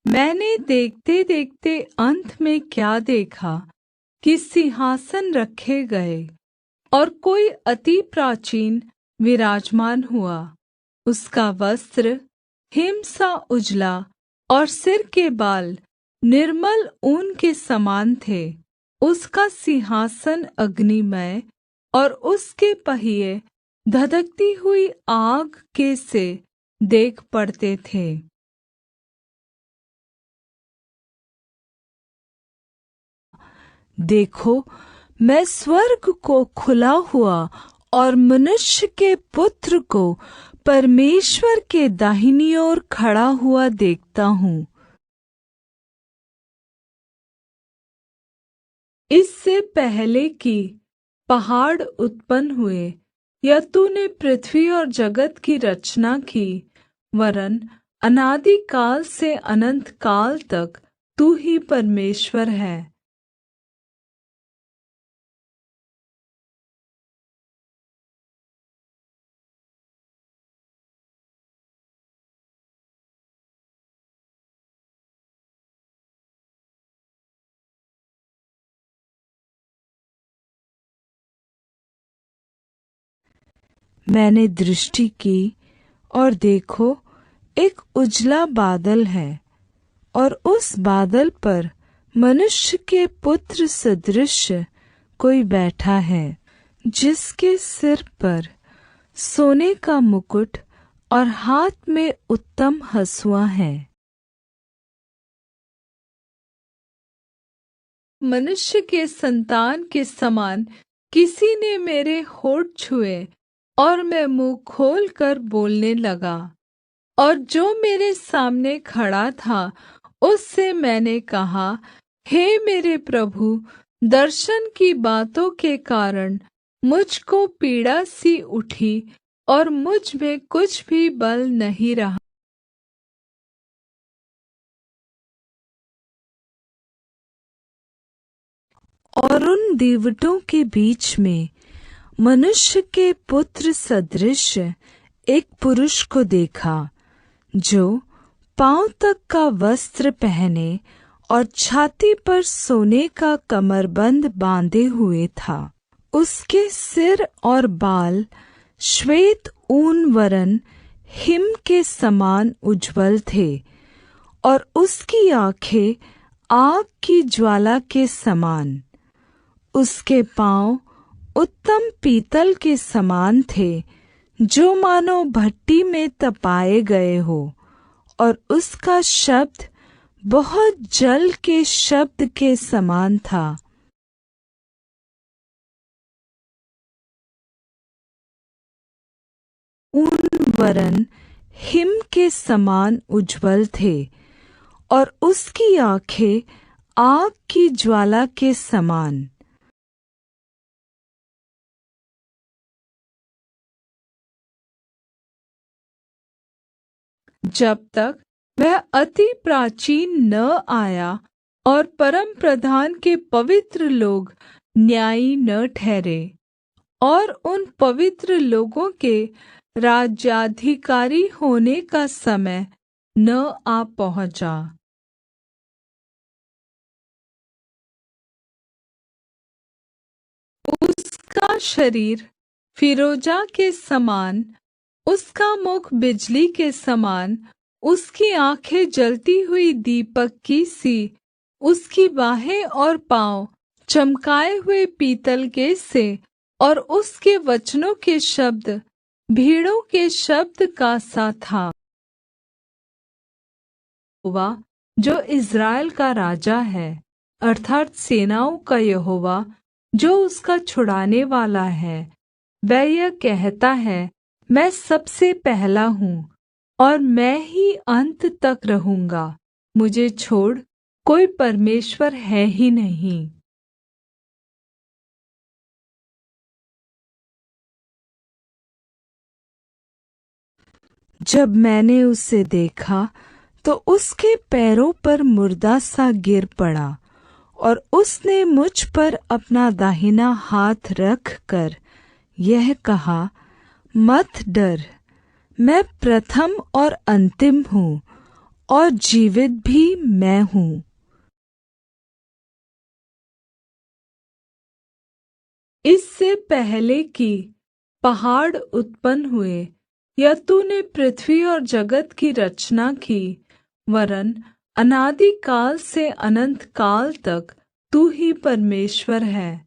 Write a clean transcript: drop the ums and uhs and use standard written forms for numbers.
मैंने देखते देखते अंत में क्या देखा कि सिंहासन रखे गए और कोई अति प्राचीन विराजमान हुआ। उसका वस्त्र हिम सा उजला और सिर के बाल निर्मल ऊन के समान थे। उसका सिंहासन अग्निमय और उसके पहिए धधकती हुई आग के से देख पड़ते थे। देखो, मैं स्वर्ग को खुला हुआ और मनुष्य के पुत्र को परमेश्वर के दाहिनी ओर खड़ा हुआ देखता हूँ। इससे पहले कि पहाड़ उत्पन्न हुए या तूने पृथ्वी और जगत की रचना की, वरन अनादि काल से अनंत काल तक तू ही परमेश्वर है। मैंने दृष्टि की और देखो, एक उजला बादल है और उस बादल पर मनुष्य के पुत्र सदृश कोई बैठा है, जिसके सिर पर सोने का मुकुट और हाथ में उत्तम हँसुआ है। मनुष्य के संतान के समान किसी ने मेरे होंठ छुए और मैं मुंह खोलकर बोलने लगा। और जो मेरे सामने खड़ा था उससे मैंने कहा, हे मेरे प्रभु, दर्शन की बातों के कारण मुझको पीड़ा सी उठी और मुझ में कुछ भी बल नहीं रहा। और उन दीवटों के बीच में मनुष्य के पुत्र सदृश एक पुरुष को देखा, जो पाँव तक का वस्त्र पहने और छाती पर सोने का कमरबंद बांधे हुए था। उसके सिर और बाल श्वेत ऊन वरन हिम के समान उज्ज्वल थे और उसकी आँखें आग की ज्वाला के समान। उसके पाँव उत्तम पीतल के समान थे, जो मानो भट्ठी में तपाए गए हो, और उसका शब्द बहुत जल के शब्द के समान था। ऊन वरन हिम के समान उज्ज्वल थे और उसकी आँखें आग की ज्वाला के समान। जब तक वह अति प्राचीन न आया और परम प्रधान के पवित्र लोग न्यायी न ठहरे और उन पवित्र लोगों के राज्याधिकारी होने का समय न आ पहुँचा। उसका शरीर फिरोजा के समान, उसका मुख बिजली के समान, उसकी आँखें जलती हुई दीपक की सी, उसकी बाहें और पाँव चमकाए हुए पीतल के से, और उसके वचनों के शब्द भीड़ों के शब्द का सा था। यहोवा जो इज़राइल का राजा है, अर्थात सेनाओं का यहोवा जो उसका छुड़ाने वाला है, वह यह कहता है, मैं सबसे पहला हूँ और मैं ही अंत तक रहूँगा। मुझे छोड़ कोई परमेश्वर है ही नहीं। जब मैंने उसे देखा तो उसके पैरों पर मुर्दा सा गिर पड़ा, और उसने मुझ पर अपना दाहिना हाथ रख कर यह कहा, मत डर, मैं प्रथम और अंतिम हूँ और जीवित भी मैं हूँ। इससे पहले कि पहाड़ उत्पन्न हुए या तूने पृथ्वी और जगत की रचना की, वरन अनादि काल से अनंत काल तक तू ही परमेश्वर है।